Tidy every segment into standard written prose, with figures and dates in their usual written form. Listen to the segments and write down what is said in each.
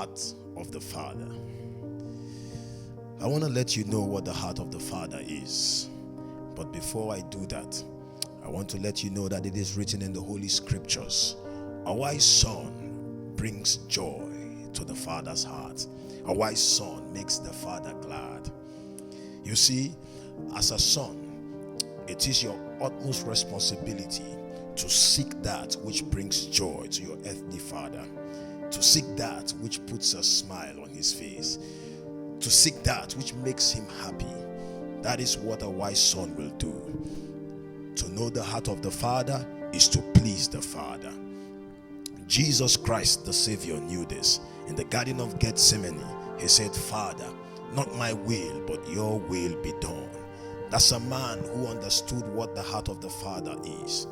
heart of the Father. I want to let you know what the heart of the Father is. But before I do that, I want to let you know that it is written in the Holy Scriptures. A wise son brings joy to the Father's heart. A wise son makes the Father glad. You see, as a son, it is your utmost responsibility to seek that which brings joy to your earthly father, to seek that which puts a smile on his face, to seek that which makes him happy. That is what a wise son will do. To know the heart of the Father is to please the Father. Jesus Christ, the Savior, knew this. In the Garden of Gethsemane, he said, "Father, not my will, but your will be done." That's a man who understood what the heart of the Father is,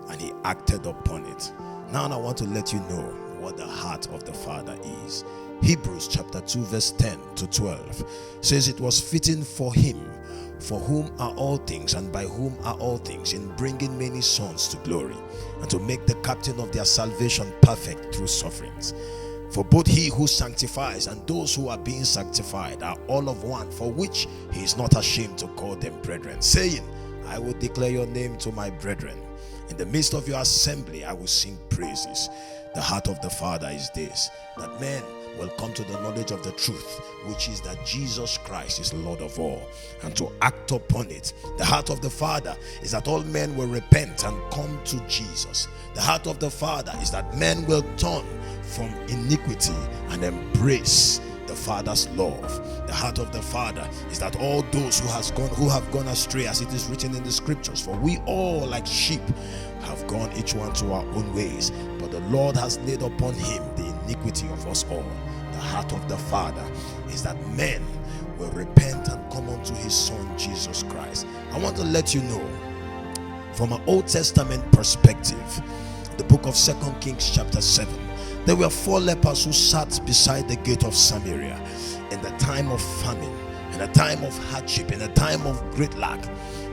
and he acted upon it. Now I want to let you know what the heart of the Father is. Hebrews chapter 2 verse 10 to 12 says, "It was fitting for him, for whom are all things and by whom are all things, in bringing many sons to glory, and to make the captain of their salvation perfect through sufferings. For both he who sanctifies and those who are being sanctified are all of one, for which he is not ashamed to call them brethren, saying, I will declare your name to my brethren. In the midst of your assembly I will sing praises." The heart of the Father is this, that men will come to the knowledge of the truth, which is that Jesus Christ is Lord of all, and to act upon it. The heart of the Father is that all men will repent and come to Jesus. The heart of the Father is that men will turn from iniquity and embrace the Father's love. The heart of the Father is that all those who have gone astray, as it is written in the Scriptures, for we all like sheep have gone each one to our own ways, but the Lord has laid upon him the iniquity of us all. The heart of the Father is that men will repent and come unto his Son Jesus Christ. I want to let you know, from an Old Testament perspective, the book of 2 Kings chapter 7, there were 4 lepers who sat beside the gate of Samaria in the time of famine, in a time of hardship, in a time of great lack.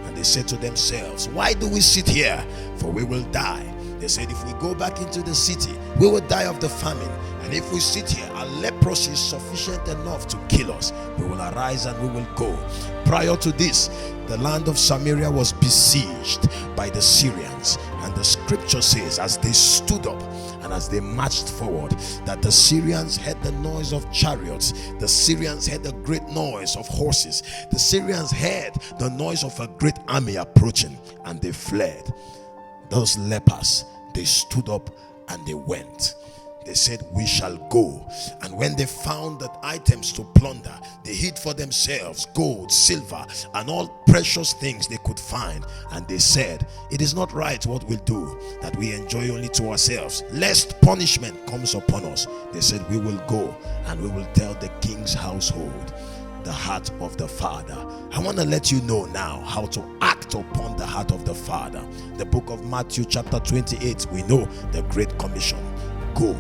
And they said to themselves, "Why do we sit here? For we will die." They said, "If we go back into the city, we will die of the famine. And if we sit here, our leprosy is sufficient enough to kill us. We will arise and we will go." Prior to this, the land of Samaria was besieged by the Syrians. And the scripture says, as they stood up and as they marched forward, that the Syrians heard the noise of chariots. The Syrians heard the great noise of horses. The Syrians heard the noise of a great army approaching, and they fled. Those lepers, they stood up and they went. They said, "We shall go." And when they found the items to plunder, they hid for themselves gold, silver, and all precious things they could find. And they said, "It is not right what we'll do, that we enjoy only to ourselves, lest punishment comes upon us." They said, "We will go and we will tell the king's household." The heart of the Father. I want to let you know now how to act upon the heart of the Father. The book of Matthew chapter 28, we know the Great Commission. Go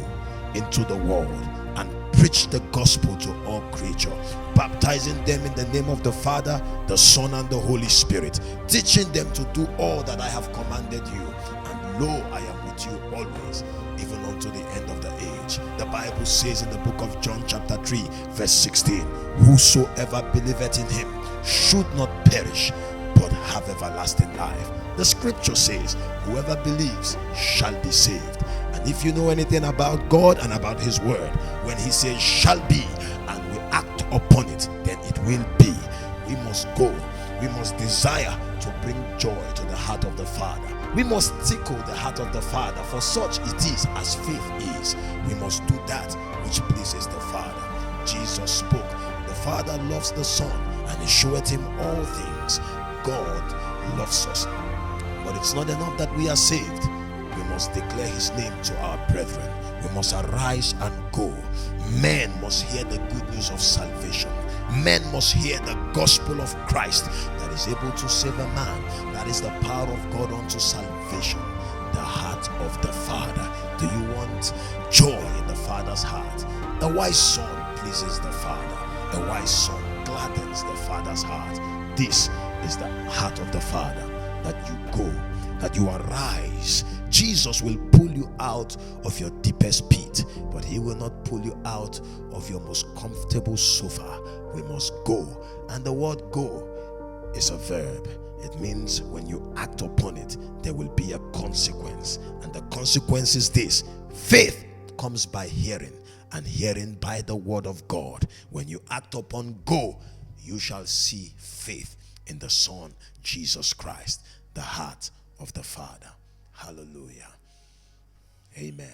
into the world and preach the gospel to all creatures, baptizing them in the name of the Father, the Son, and the Holy Spirit, teaching them to do all that I have commanded you. And lo, I am with you always, even unto the end of the age. The Bible says in the book of John chapter 3 verse 16, "Whosoever believeth in him should not perish, but have everlasting life." The scripture says, whoever believes shall be saved. And if you know anything about God and about his word, when he says shall be and we act upon it, then it will be. We must go. We must desire to bring joy to the heart of the Father. We must tickle the heart of the Father, for such it is as faith is. We must do that which pleases the Father. Jesus spoke, "The Father loves the Son, and he showeth him all things." God loves us. But it's not enough that we are saved. We must declare his name to our brethren. We must arise and go. Men must hear the good news of salvation. Men must hear the gospel of Christ that is able to save a man. That is the power of God unto salvation. The heart of the Father. Do you want joy in the Father's heart? A wise son pleases the Father. A wise son gladdens the Father's heart. This is the heart of the Father, that you go that you arise. Jesus will pull you out of your deepest pit, but he will not pull you out of your most comfortable sofa. We must go. And the word go is a verb. It means when you act upon it, there will be a consequence. And the consequence is this: faith comes by hearing, and hearing by the word of God. When you act upon go, you shall see faith in the Son, Jesus Christ, the heart of the Father. Hallelujah. Amen.